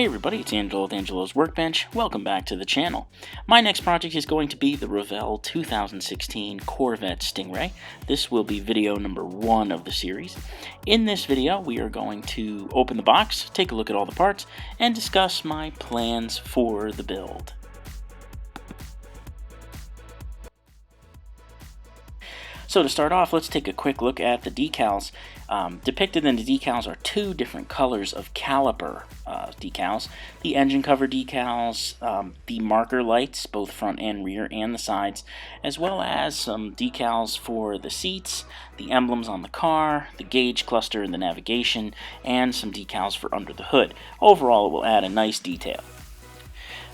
everybody, it's Angelo with Angelo's Workbench. Welcome back to the channel. My next project is going to be the Revell 2016 Corvette Stingray. This will be video number 1 of the series. In this video, we are going to open the box, take a look at all the parts, and discuss my plans for the build. So to start off, let's take a quick look at the decals. Depicted in the decals are 2 different colors of caliper decals. The engine cover decals, the marker lights, both front and rear and the sides, as well as some decals for the seats, the emblems on the car, the gauge cluster and the navigation, and some decals for under the hood. Overall, it will add a nice detail.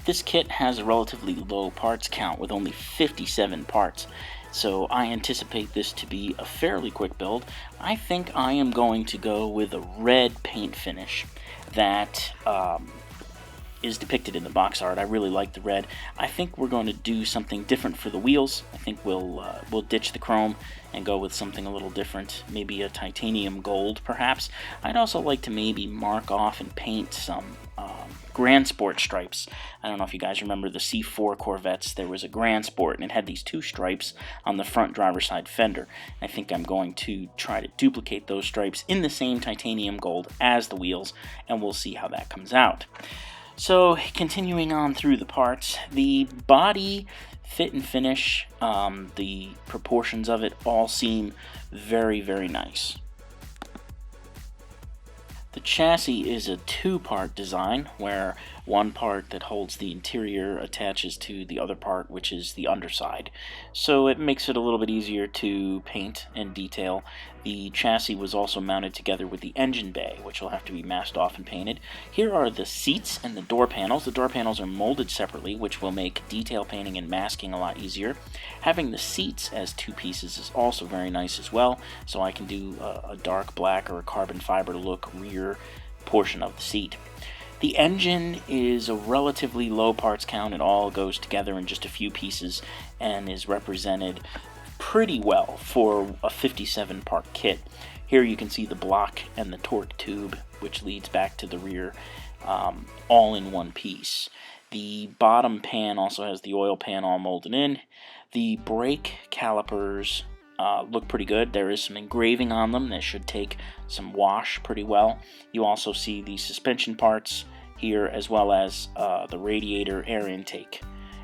This kit has a relatively low parts count with only 57 parts. So I anticipate this to be a fairly quick build. I think I am going to go with a red paint finish that is depicted in the box art. I really like the red. I think we're going to do something different for the wheels. I think we'll ditch the chrome and go with something a little different, maybe a titanium gold perhaps. I'd also like to maybe mark off and paint some Grand Sport stripes. I don't know if you guys remember the C4 Corvettes. There was a Grand Sport and it had these 2 stripes on the front driver's side fender. I think I'm going to try to duplicate those stripes in the same titanium gold as the wheels, and we'll see how that comes out. So continuing on through the parts, the body fit and finish, the proportions of it all seem very, very nice. The chassis is a 2-part design where one part that holds the interior attaches to the other part, which is the underside. So it makes it a little bit easier to paint and detail. The chassis was also mounted together with the engine bay, which will have to be masked off and painted. Here are the seats and the door panels. The door panels are molded separately, which will make detail painting and masking a lot easier. Having the seats as 2 pieces is also very nice as well, so I can do a dark black or a carbon fiber look rear portion of the seat. The engine is a relatively low parts count. It all goes together in just a few pieces and is represented pretty well for a 57 part kit. Here you can see the block and the torque tube, which leads back to the rear, all in one piece. The bottom pan also has the oil pan all molded in. The brake calipers look pretty good. There is some engraving on them that should take some wash pretty well. You also see the suspension parts here, as well as the radiator air intake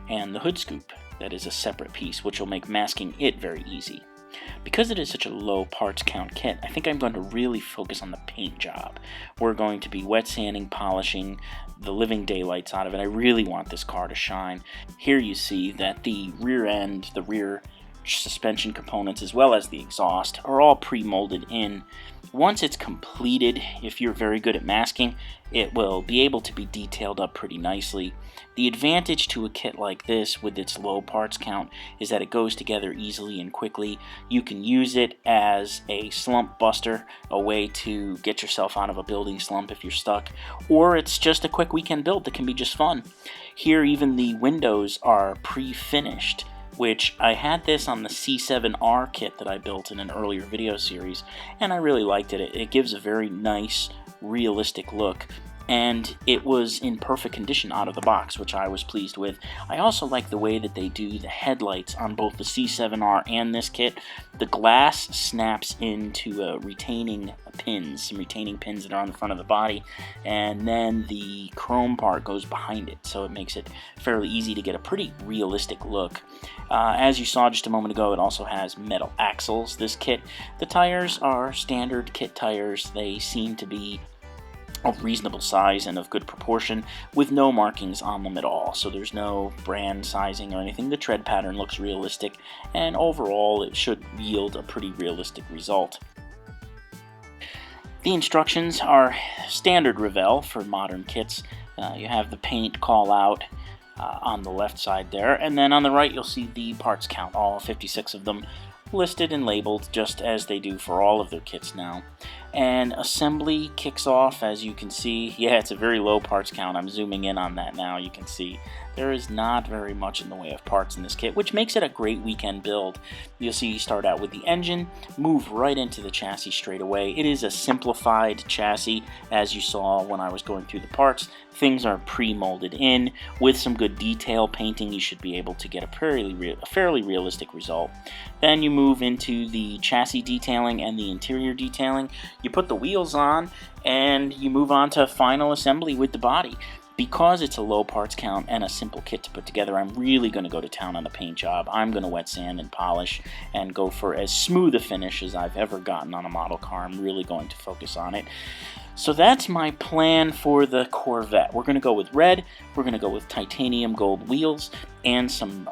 and the hood scoop. That is a separate piece, which will make masking it very easy. Because it is such a low parts count kit, I think I'm going to really focus on the paint job. We're going to be wet sanding, polishing the living daylights out of it. I really want this car to shine. Here you see that the rear end, the rear suspension components, as well as the exhaust, are all pre-molded in. Once it's completed, if you're very good at masking, it will be able to be detailed up pretty nicely. The advantage to a kit like this with its low parts count is that it goes together easily and quickly. You can use it as a slump buster, a way to get yourself out of a building slump if you're stuck, or it's just a quick weekend build that can be just fun. Here even the windows are pre-finished, which I had this on the C7R kit that I built in an earlier video series, and I really liked it. It gives a very nice, realistic look, and it was in perfect condition out of the box, which I was pleased with. I also like the way that they do the headlights on both the C7R and this kit. The glass snaps into retaining pins, some retaining pins that are on the front of the body, and then the chrome part goes behind it, so it makes it fairly easy to get a pretty realistic look. As you saw just a moment ago, it also has metal axles, this kit. The tires are standard kit tires. They seem to be of reasonable size and of good proportion, with no markings on them at all, so there's no brand sizing or anything. The tread pattern looks realistic, and overall it should yield a pretty realistic result. The instructions are standard Revell for modern kits. You have the paint call out on the left side there, and then on the right you'll see the parts count, all 56 of them, listed and labeled just as they do for all of their kits now. and assembly kicks off. As you can see, yeah, it's a very low parts count. I'm zooming in on that now. You can see there is not very much in the way of parts in this kit, which makes it a great weekend build. You'll see you start out with the engine, move right into the chassis straight away. It is a simplified chassis, as you saw when I was going through the parts. Things are pre-molded in. With some good detail painting, you should be able to get a fairly realistic result. Then you move into the chassis detailing and the interior detailing. You put the wheels on, and you move on to final assembly with the body. Because it's a low parts count and a simple kit to put together, I'm really going to go to town on the paint job. I'm going to wet sand and polish and go for as smooth a finish as I've ever gotten on a model car. I'm really going to focus on it. So that's my plan for the Corvette. We're going to go with red, we're going to go with titanium gold wheels, and some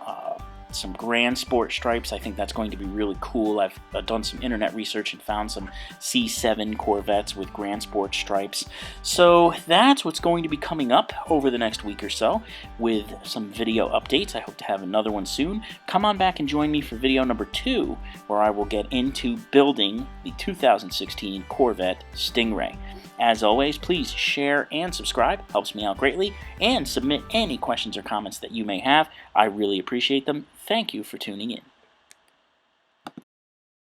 Grand Sport stripes. I think that's going to be really cool. I've done some internet research and found some C7 Corvettes with Grand Sport stripes. So that's what's going to be coming up over the next week or so with some video updates. I hope to have another one soon. Come on back and join me for video number 2, where I will get into building the 2016 Corvette Stingray. As always, please share and subscribe. Helps me out greatly. And submit any questions or comments that you may have. I really appreciate them. Thank you for tuning in.